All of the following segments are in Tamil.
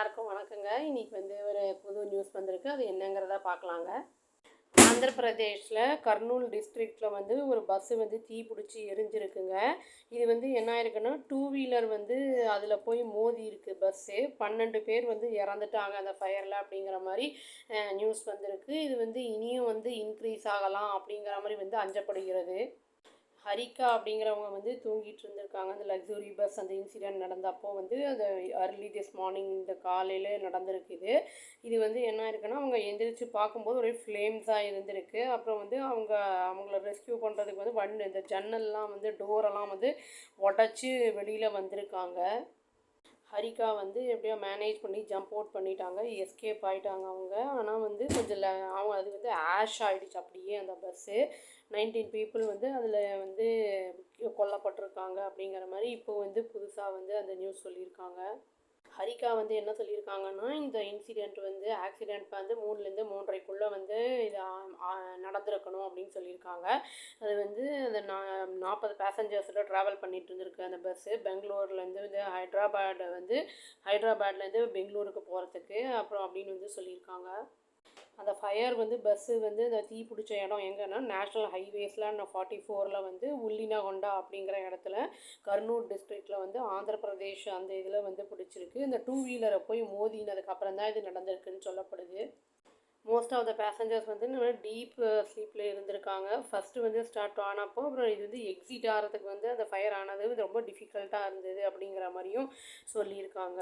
எல்லாருக்கும் வணக்கங்க. இன்னைக்கு ஒரு புது நியூஸ் வந்திருக்கு. அது என்னங்கிறத பார்க்கலாங்க. ஆந்திர பிரதேஷில் கர்னூல் டிஸ்ட்ரிக்டில் ஒரு பஸ்ஸு தீ பிடிச்சி எரிஞ்சிருக்குங்க. இது என்ன ஆயிருக்குன்னா, டூ வீலர் அதில் போய் மோதி இருக்குது பஸ்ஸு. 12 பேர் இறந்துட்டாங்க அந்த ஃபயரில் அப்படிங்கிற மாதிரி நியூஸ் வந்திருக்கு. இது இனியும் இன்க்ரீஸ் ஆகலாம் அப்படிங்கிற மாதிரி அஞ்சப்படுகிறது. ஹரிகா அப்படிங்கிறவங்க தூங்கிட்டு இருந்திருக்காங்க. அந்த லக்ஸுரி பஸ் அந்த இன்சிடெண்ட் நடந்தப்போ அந்த அர்லி திஸ் மார்னிங் இந்த காலையில் நடந்திருக்குது. இது என்ன இருக்குன்னா, அவங்க எந்திரிச்சு பார்க்கும்போது ஒரே ஃப்ளேம்ஸாக இருந்திருக்கு. அப்புறம் அவங்கள ரெஸ்கியூ பண்ணுறதுக்கு இந்த ஜன்னல்லாம் டோரெல்லாம் உடச்சி வெளியில் வந்திருக்காங்க. ஹரிகா எப்படியோ மேனேஜ் பண்ணி ஜம்ப் அவுட் பண்ணிட்டாங்க, எஸ்கேப் ஆகிட்டாங்க அவங்க. ஆனால் கொஞ்சம் அவங்க அது ஆஷ் ஆகிடுச்சு அப்படியே அந்த பஸ்ஸு. 19 பீப்புள் அதில் கொல்லப்பட்டிருக்காங்க அப்படிங்கிற மாதிரி இப்போ புதுசாக அந்த நியூஸ் சொல்லியிருக்காங்க. ஹரிகா என்ன சொல்லியிருக்காங்கன்னா, இந்த இன்சிடெண்ட் ஆக்சிடெண்ட் 3லேருந்து 3:30க்குள்ளே இது நடந்திருக்கணும் அப்படின்னு சொல்லியிருக்காங்க. அது அந்த 40 பேசஞ்சர்ஸில் ட்ராவல் பண்ணிகிட்டு இருந்திருக்கு அந்த பஸ்ஸு. பெங்களூர்லேருந்து ஹைட்ராபாட்லேருந்து பெங்களூருக்கு போகிறதுக்கு அப்புறம் அப்படின்னு சொல்லியிருக்காங்க. அந்த ஃபயர் பஸ்ஸு அந்த தீ பிடிச்ச இடம் எங்கன்னா, நேஷ்னல் ஹைவேஸில் 44ல் உள்ளினகொண்டா அப்படிங்கிற இடத்துல கர்னூல் டிஸ்ட்ரிக்டில் ஆந்திர பிரதேஷ் அந்த இதில் பிடிச்சிருக்கு. இந்த டூ வீலரை போய் மோதினதுக்கப்புறம் தான் இது நடந்திருக்குன்னு சொல்லப்படுது. Most of the passengers deep ஸ்லீப்பில் இருந்திருக்காங்க. ஃபஸ்ட்டு ஸ்டார்ட் ஆனப்போ அப்புறம் இது எக்ஸிட் ஆகிறதுக்கு அந்த ஃபயர் ஆனது ரொம்ப டிஃபிகல்ட்டாக இருந்தது அப்படிங்கிற மாதிரியும் சொல்லியிருக்காங்க.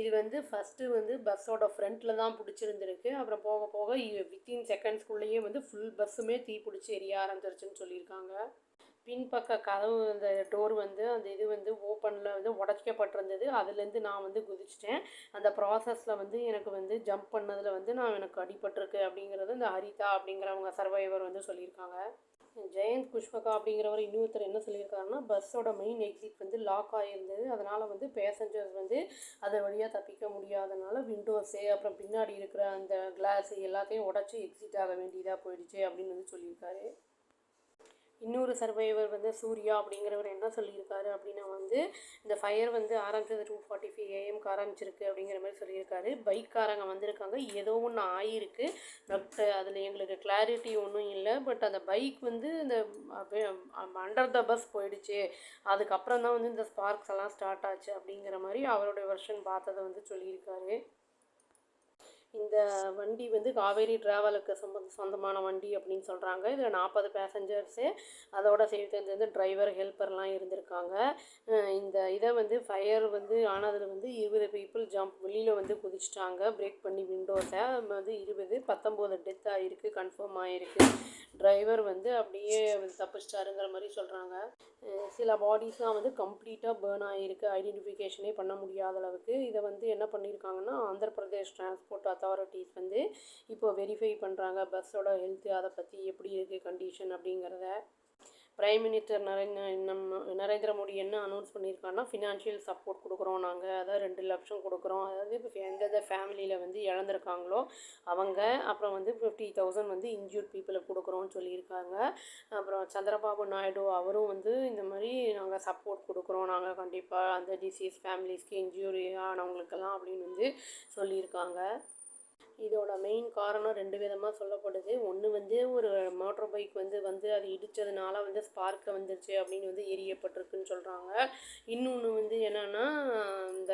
இது ஃபஸ்ட்டு பஸ்ஸோட ஃப்ரண்ட்டில் தான் பிடிச்சிருந்துருக்கு. அப்புறம் போக போக வித்தின் செகண்ட்ஸ்குள்ளேயே ஃபுல் பஸ்ஸுமே தீ பிடிச்சி எரிய ஆரம்பிச்சிருச்சுன்னு சொல்லியிருக்காங்க. பின்பக்க கதவு அந்த டோர் அந்த இது ஓப்பனில் உடைக்கப்பட்டிருந்தது. அதுலேருந்து நான் குதிச்சிட்டேன். அந்த ப்ராசஸில் எனக்கு ஜம்ப் பண்ணதில் எனக்கு அடிபட்டிருக்கு அப்படிங்கிறது இந்த ஹரிதா அப்படிங்கிறவங்க சர்வைவர் சொல்லியிருக்காங்க. ஜெயந்த் குஷ்வகா அப்படிங்கிறவர் இன்னொருத்தர் என்ன சொல்லியிருக்காருன்னா, பஸ்ஸோட மெயின் எக்ஸிட் லாக் ஆகியிருந்தது. அதனால் பேசஞ்சர்ஸ் அது வழியாக தப்பிக்க முடியாதனால விண்டோஸு அப்புறம் பின்னாடி இருக்கிற அந்த கிளாஸு எல்லாத்தையும் உடச்சி எக்ஸிட் ஆக வேண்டியதாக போயிடுச்சு அப்படின்னு சொல்லியிருக்காரு. இன்னொரு சர்வைவர் சூர்யா அப்படிங்கிறவர் என்ன சொல்லியிருக்காரு அப்படின்னா, இந்த ஃபயர் ஆரம்பித்தது 2:45 AM ஆரம்பிச்சிருக்கு அப்படிங்கிற மாதிரி சொல்லியிருக்காரு. பைக்காரங்க வந்திருக்காங்க, ஏதோ ஒன்று ஆகிருக்கு. பட் அதில் எங்களுக்கு கிளாரிட்டி ஒன்றும் இல்லை. பட் அந்த பைக் இந்த அண்டர் த பஸ் போயிடுச்சு. அதுக்கப்புறம் தான் இந்த ஸ்பார்க்ஸ் எல்லாம் ஸ்டார்ட் ஆச்சு அப்படிங்கிற மாதிரி அவருடைய வெர்ஷன் பார்த்ததை சொல்லியிருக்காரு. இந்த வண்டி காவேரி ட்ராவலுக்கு சொந்தமான வண்டி அப்படின்னு சொல்கிறாங்க. இதில் 40 பேசஞ்சர்ஸு அதோட சேர்த்து டிரைவர் ஹெல்ப்பர்லாம் இருந்திருக்காங்க. இந்த இதை ஃபயர் ஆனதில் 20 பீப்புள் வெளியில் குதிச்சிட்டாங்க பிரேக் பண்ணி விண்டோஸை. 20 19 டெத் ஆகிருக்கு, கன்ஃபார்ம் ஆகிருக்கு. டிரைவர் அப்படியே தப்பிச்சிட்டாருங்கிற மாதிரி சொல்கிறாங்க. சில பாடிஸ்லாம் கம்ப்ளீட்டாக பேர்ன் ஆகிருக்கு, ஐடென்டிஃபிகேஷனே பண்ண முடியாத அளவுக்கு. இதை என்ன பண்ணியிருக்காங்கன்னா, ஆந்திர பிரதேஷ் டிரான்ஸ்போர்ட் அத்தாரிட்டிஸ் இப்போ வெரிஃபை பண்ணுறாங்க பஸ்ஸோட ஹெல்த்து, அதை பற்றி எப்படி இருக்குது கண்டிஷன் அப்படிங்கிறத. பிரைம் மினிஸ்டர் நரேந்திர மோடி என்ன அனௌன்ஸ் பண்ணியிருக்காங்கன்னா, ஃபினான்ஷியல் சப்போர்ட் கொடுக்குறோம் நாங்கள். அதாவது 2 லட்சம் கொடுக்குறோம். அதாவது இப்போ எந்தெந்த ஃபேமிலியில் இழந்திருக்காங்களோ அவங்க, அப்புறம் 50,000 இன்ஜூர்ட் பீப்புளுக்கு கொடுக்குறோன்னு சொல்லியிருக்காங்க. அப்புறம் சந்திரபாபு நாயுடு அவரும் இந்த மாதிரி நாங்கள் சப்போர்ட் கொடுக்குறோம், நாங்கள் கண்டிப்பாக அந்த டிசீஸ் ஃபேமிலிஸ்க்கு இன்ஜூரி ஆனவங்களுக்கெல்லாம் அப்படின்னு சொல்லியிருக்காங்க. இதோட மெயின் காரணம் 2 விதமாக சொல்லப்படுது. ஒன்று ஒரு மோட்டர் பைக் அது இடித்ததுனால ஸ்பார்க் வந்துருச்சு அப்படின்னு எரியப்பட்டிருக்குன்னு சொல்கிறாங்க. இன்னொன்று என்னென்னா, இந்த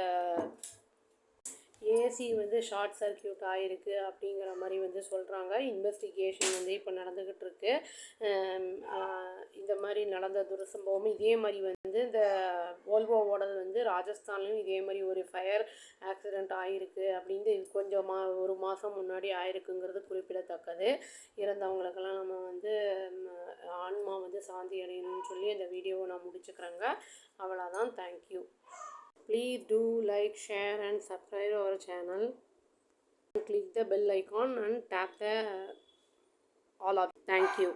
ஏசி ஷார்ட் சர்க்கியூட் ஆகிருக்கு அப்படிங்கிற மாதிரி சொல்கிறாங்க. இன்வெஸ்டிகேஷன் இப்போ நடந்துக்கிட்டு இருக்கு. இந்த மாதிரி நடந்த துரசம்பவம் இதே மாதிரி இந்த வோல்வோவோடது ராஜஸ்தான்லேயும் இதே மாதிரி ஒரு ஃபயர் ஆக்சிடெண்ட் ஆகிருக்கு அப்படின்னு கொஞ்சம் ஒரு மாதம் முன்னாடி ஆயிருக்குங்கிறது குறிப்பிடத்தக்கது. இறந்தவங்களுக்கெல்லாம் நம்ம ஆன்மா சாந்தி அடையணும்னு சொல்லி இந்த வீடியோவை நான் முடிச்சுக்கிறேங்க. அவ்வளோதான். Thank you. Please do like, share and subscribe our channel. Click the bell icon and tap the all of. Thank you.